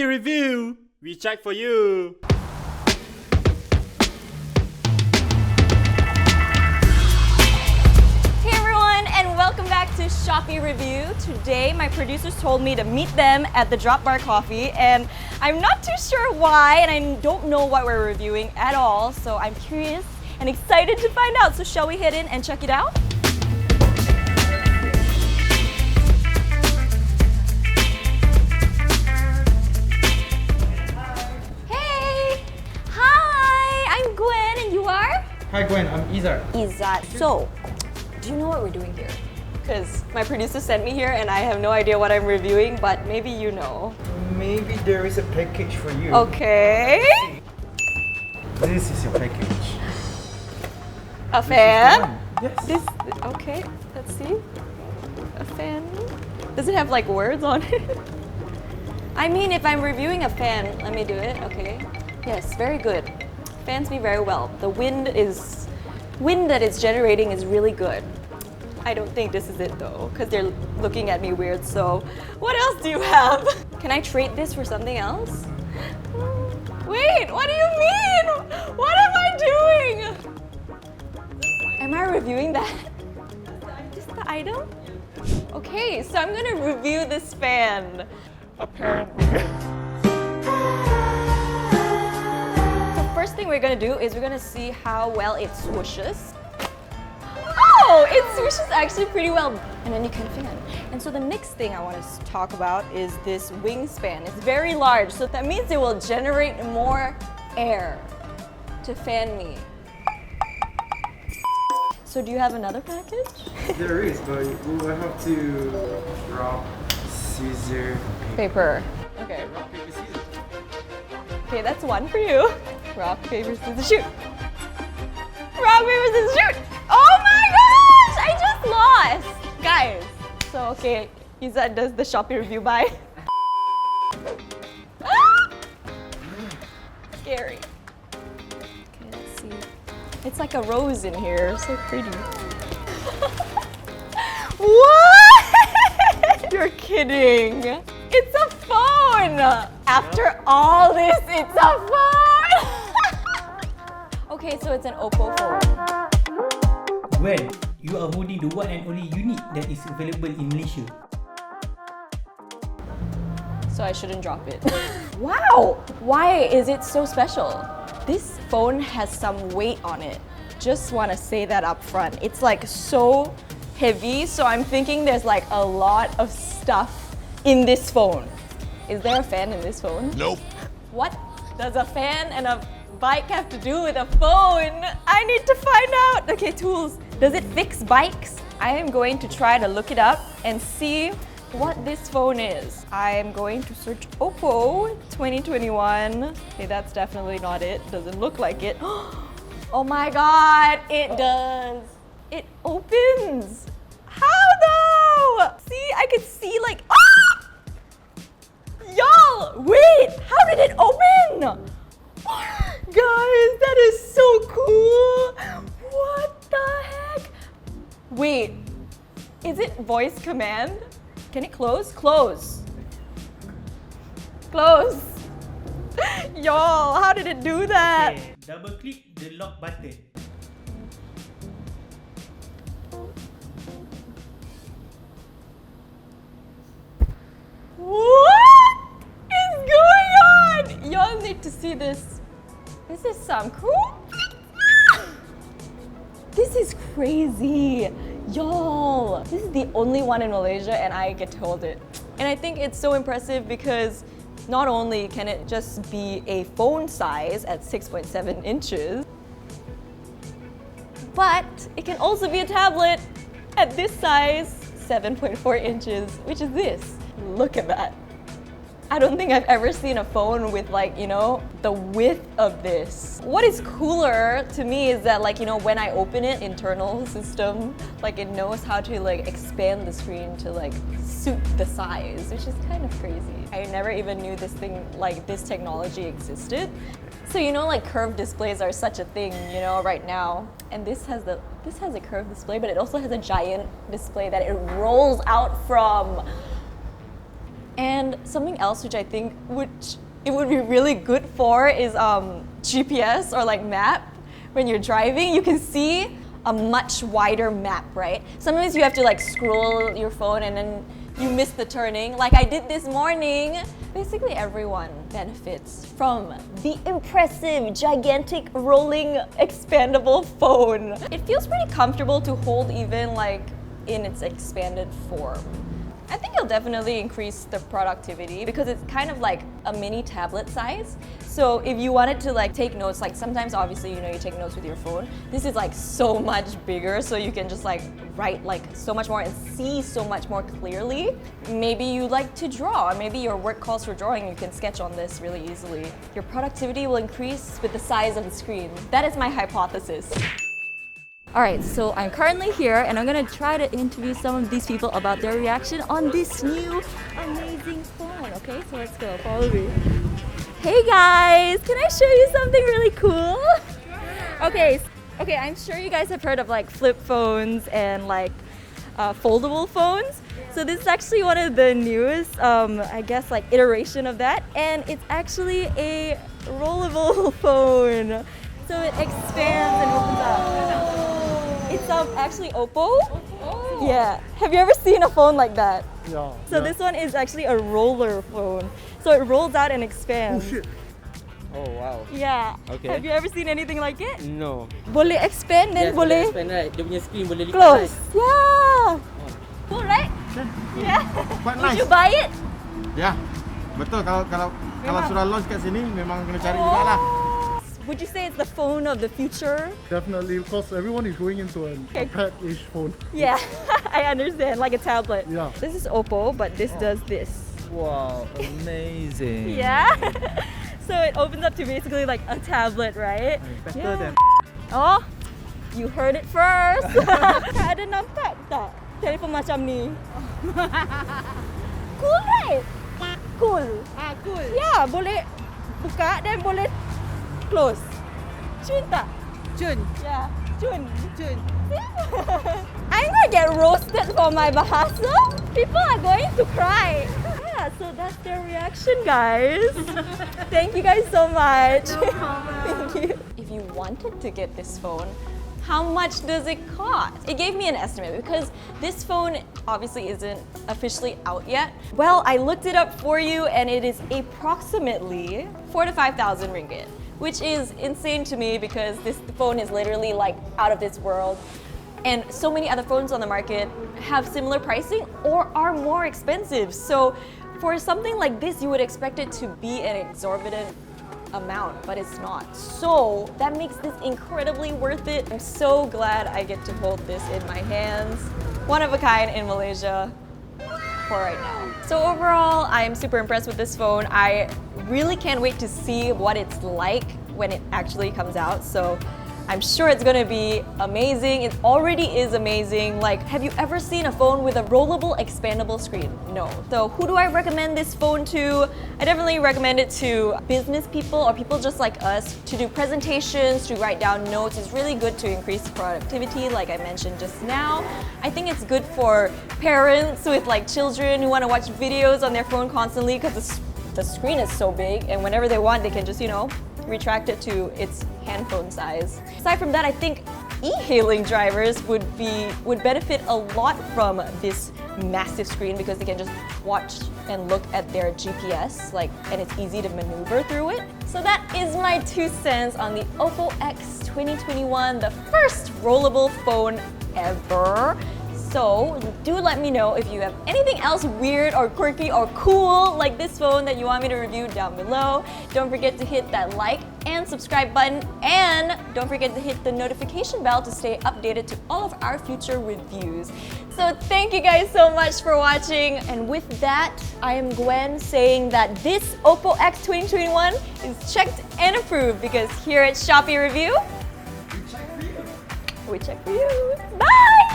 Shopee review. We check for you. Hey everyone, and welcome back to Shopee Review. Today, my producers told me to meet them at the Drop Bar Coffee, and I'm not too sure why, and I don't know what we're reviewing at all, so I'm curious and excited to find out. So shall we head in and check it out? Hey! Hi! I'm Gwen, and you are? Hi Gwen, I'm Izar. Izzat. So, do you know what we're doing here? Because my producer sent me here and I have no idea what I'm reviewing, but maybe you know. Maybe there is a package for you. Okay. This is your package. A fan? Yes. This, okay, let's see. A fan. Does it have like words on it? I mean, if I'm reviewing a fan, let me do it, okay. Yes, very good. Fans me very well. The wind that it's generating is really good. I don't think this is it though, because they're looking at me weird, so what else do you have? Can I trade this for something else? Wait, what do you mean? What am I doing? Am I reviewing that? Just the item? Okay, so I'm gonna review this fan. Apparently. The first thing we're gonna do is we're gonna see how well it swooshes. Oh, it swooshes actually pretty well. And then you can fan. And so the next thing I want to talk about is this wingspan. It's very large, so that means it will generate more air to fan me. So do you have another package? There is, but we will have to rock, scissor, Paper. Okay. rock, paper, scissors. Okay, that's one for you. Rock, paper, scissors, shoot. Rock, paper, scissors, shoot. Oh my gosh! I just lost! Guys, so okay, Izzat does the Shopee review by. Scary. Okay, let's see. It's like a rose in here, so pretty. What? You're kidding. It's a phone! After all this, it's a phone! Okay, so it's an Oppo phone. Gwen, you are holding the one and only unit that is available in Malaysia. So I shouldn't drop it. Wow! Why is it so special? This phone has some weight on it. Just want to say that up front. It's like so heavy, so I'm thinking there's like a lot of stuff in this phone. Is there a fan in this phone? Nope. What does a fan and a bike have to do with a phone? I need to find out. Okay, tools. Does it fix bikes? I am going to try to look it up and see what this phone is. I am going to search Oppo 2021. Okay, that's definitely not it. Doesn't look like it. Oh my god, it does. It opens. How though? See, I could see like, ah! Y'all, wait, how did it open? Guys, that is so cool. What the heck? Wait, is it voice command? Can it close? Close. Close. Y'all, how did it do that? Okay, double click the lock button. What is going on? Y'all need to see this. This is some cool. This is crazy. Y'all, this is the only one in Malaysia and I get to hold it. And I think it's so impressive because not only can it just be a phone size at 6.7 inches, but it can also be a tablet at this size, 7.4 inches, which is this. Look at that. I don't think I've ever seen a phone with like, you know, the width of this. What is cooler to me is that like, you know, when I open it, internal system, like it knows how to like expand the screen to like suit the size, which is kind of crazy. I never even knew this thing, like this technology existed. So you know, like curved displays are such a thing, you know, right now. And this has a curved display, but it also has a giant display that it rolls out from. And something else which I think it would be really good for is GPS or like map. When you're driving, you can see a much wider map, right? Sometimes you have to like scroll your phone and then you miss the turning, like I did this morning. Basically everyone benefits from the impressive, gigantic, rolling, expandable phone. It feels pretty comfortable to hold even like in its expanded form. I think it'll definitely increase the productivity because it's kind of like a mini tablet size. So if you wanted to like take notes, like sometimes obviously you take notes with your phone. This is like so much bigger, so you can just like write like so much more and see so much more clearly. Maybe you like to draw, or maybe your work calls for drawing, you can sketch on this really easily. Your productivity will increase with the size of the screen. That is my hypothesis. Alright, so I'm currently here and I'm gonna try to interview some of these people about their reaction on this new amazing phone. Okay, so let's go, follow me. Hey guys, can I show you something really cool? Okay, I'm sure you guys have heard of like flip phones and like foldable phones. So this is actually one of the newest, I guess like iteration of that, and it's actually a rollable phone. So it expands and opens up. It's actually Oppo. Yeah. Have you ever seen a phone like that? Yeah. So this one is actually a roller phone. So it rolls out and expands. Oh shit. Oh wow. Yeah. Okay. Have you ever seen anything like it? No. Boleh expand then Yes, boleh expand, right? Dia punya screen boleh lipat. close. Right? Yeah. Cool, right? Yeah. Quite Would nice. you buy it? Ya. Betul kalau sudah launch kat sini memang kena cari jugalah. Would you say it's the phone of the future? Definitely, because everyone is going into a pad-ish phone. Yeah, I understand, like a tablet. Yeah. This is Oppo, but this does this. Wow, amazing. Yeah. So it opens up to basically like a tablet, right? Better than. Oh, you heard it first. Ada nampak tak telefon macam ni? Cool, right? Cool. Cool. Yeah, boleh buka dan boleh close. Cun tak? Jun. Yeah, cun. Jun. I'm gonna get roasted for my bahasa. People are going to cry. Yeah, so that's their reaction, guys. Thank you guys so much. Thank you. If you wanted to get this phone, how much does it cost? It gave me an estimate because this phone obviously isn't officially out yet. Well, I looked it up for you and it is approximately 4,000 to 5,000 ringgit, which is insane to me because this phone is literally like out of this world. And so many other phones on the market have similar pricing or are more expensive. So for something like this, you would expect it to be an exorbitant amount, but it's not. So that makes this incredibly worth it. I'm so glad I get to hold this in my hands. One of a kind in Malaysia for right now. So overall, I'm super impressed with this phone. I really can't wait to see what it's like when it actually comes out. So I'm sure it's gonna be amazing. It already is amazing. Like, have you ever seen a phone with a rollable, expandable screen? No. So who do I recommend this phone to? I definitely recommend it to business people or people just like us to do presentations, to write down notes. It's really good to increase productivity, like I mentioned just now. I think it's good for parents with like children who want to watch videos on their phone constantly because the screen is so big, and whenever they want, they can just, retract it to its handphone size. Aside from that, I think e-hailing drivers would benefit a lot from this massive screen because they can just watch and look at their GPS, and it's easy to maneuver through it. So that is my 2 cents on the Oppo X 2021, the first rollable phone ever. So do let me know if you have anything else weird or quirky or cool like this phone that you want me to review down below. Don't forget to hit that like and subscribe button, and don't forget to hit the notification bell to stay updated to all of our future reviews. So thank you guys so much for watching, and with that, I am Gwen saying that this Oppo X 2021 is checked and approved because here at Shopee Review, we check for you. Bye!